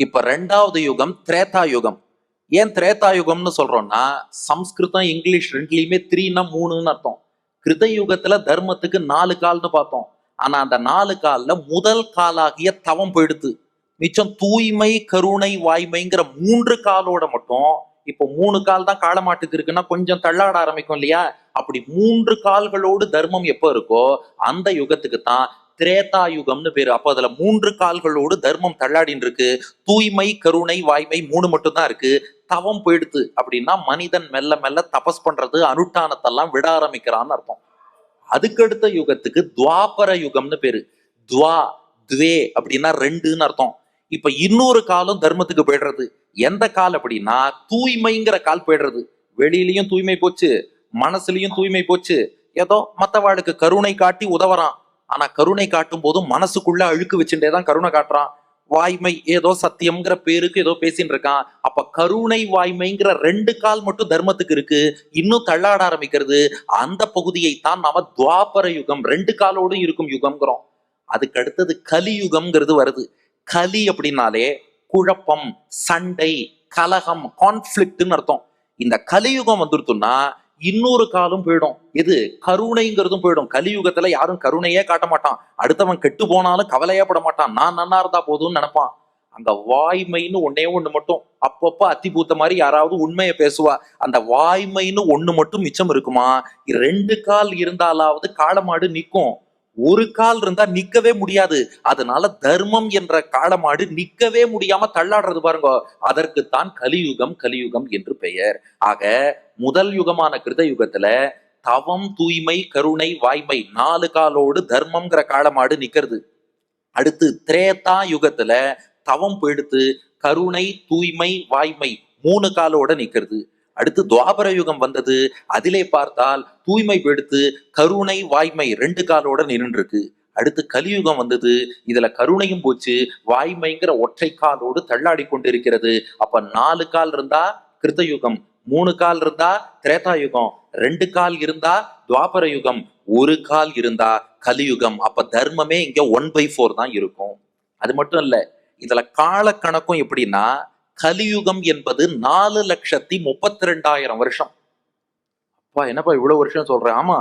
இப்ப ரெண்டாவது யுகம் திரேதா யுகம். ஏன் திரேதா யுகம்னு சொல்றோம்னா, சம்ஸ்கிருதம் இங்கிலீஷ் ரெண்டுலயுமே த்ரீனா மூணுன்னு அர்த்தம். கிருத யுகத்துல தர்மத்துக்கு 4 கால்னு பார்த்தோம். ஆனா அந்த 4 கால்ல முதல் காலாகிய தவம் போயிடுத்து. மிச்சம் தூய்மை, கருணை, வாய்மைங்கிற 3 காலோட மட்டும் இப்போ 3 கால் தான் காளமாட்டுக்கு இருக்குன்னா கொஞ்சம் தள்ளாட ஆரம்பிக்கும் இல்லையா? அப்படி 3 கால்களோடு தர்மம் எப்ப இருக்கோ அந்த யுகத்துக்கு தான் திரேதா யுகம்னு பேரு. அப்ப அதுல 3 கால்களோடு தர்மம் தள்ளாடின்னு இருக்கு. தூய்மை, கருணை, வாய்மை 3 மட்டும் தான் இருக்கு. தவம் போயிடுத்து அப்படின்னா மனிதன் மெல்ல மெல்ல தபஸ் பண்றது, அனுஷ்டானத்தெல்லாம் விட ஆரம்பிக்கிறான்னு அர்த்தம். அதுக்கடுத்த யுகத்துக்கு துவாபர யுகம்னு பேரு. துவா, துவே அப்படின்னா ரெண்டுன்னு அர்த்தம். இப்ப இன்னொரு காலம் தர்மத்துக்கு போயிடுறது. எந்த கால் அப்படின்னா தூய்மைங்கிற கால் போயிடுறது. வெளியிலயும் தூய்மை போச்சு, மனசுலயும் தூய்மை போச்சு. ஏதோ மத்தவாளுக்கு கருணை காட்டி உதவறான். ஆனா கருணை காட்டும் போது மனசுக்குள்ள அழுக்கு வச்சுட்டேதான் கருணை காட்டுறான். வாய்மை ஏதோ சத்தியம்ங்கிற பேருக்கு ஏதோ பேசின்னு இருக்கான். அப்ப கருணை வாய்மைங்கிற 2 கால் மட்டும் தர்மத்துக்கு இருக்கு. இன்னும் தள்ளாட ஆரம்பிக்கிறது. அந்த பகுதியை தான் நாம துவாபர யுகம் 2 காலோடு இருக்கும் யுகம்ங்கிறோம். அதுக்கு அடுத்தது கலியுகம்ங்கிறது வருது. கலி அப்படின்னாலே குழப்பம், சண்டை, கலகம், கான்ஃபிளிக்ட்னு அர்த்தம். இந்த கலியுகம் வந்துருத்துன்னா இன்னொரு காலம் போயிடும். எது? கருணைங்கிறதும் போயிடும். கலியுகத்துல யாரும் கருணையே காட்ட மாட்டான். அடுத்தவன் கெட்டு போனாலும் கவலையே பட மாட்டான். நான் நன்னா இருந்தா போதும்னு நினைப்பான். அங்க வாய்மைன்னு ஒன்னே ஒண்ணு மட்டும் அப்பப்ப அத்தி பூத்த மாதிரி யாராவது உண்மையை பேசுவா. அந்த வாய்மைன்னு ஒண்ணு மட்டும் மிச்சம் இருக்குமா? 2 கால் இருந்தாலாவது காளமாடு நிக்கும். ஒரு கால் இருந்தா நிக்கவே முடியாது. அதனால தர்மம் என்ற காளமாடு நிக்கவே முடியாம தள்ளாடுறது பாருங்க. அதற்குத்தான் கலியுகம் கலியுகம் என்று பெயர். ஆக முதல் யுகமான கிருத யுகத்துல தவம், தூய்மை, கருணை, வாய்மை 4 காலோடு தர்மம்ங்கிற காளமாடு நிக்கிறது. அடுத்து திரேதா யுகத்துல தவம் போயிடுத்து, கருணை, தூய்மை, வாய்மை 3 காலோட நிக்கிறது. அடுத்து துவாபர யுகம் வந்தது. அதிலே பார்த்தால் தூய்மை போயிடுத்து, கருணை, வாய்மை 2 காலோட நின்று இருக்கு. அடுத்து கலியுகம் வந்தது. இதுல கருணையும் போச்சு, வாய்மைங்கிற ஒற்றை காலோடு தள்ளாடி கொண்டிருக்கிறது. அப்ப 4 கால் இருந்தா கிருத்த யுகம், 3 கால் இருந்தா திரேதா யுகம், 2 கால் இருந்தா துவாபர யுகம், 1 கால் இருந்தா கலியுகம். அப்ப தர்மமே இங்க 1/4 தான் இருக்கும். அது மட்டும் இல்ல, இதுல கால கணக்கும் எப்படின்னா கலியுகம் என்பது 4,32,000 வருஷம். அப்பா என்னப்பா இவ்வளவு வருஷம் சொல்றேன்? ஆமா,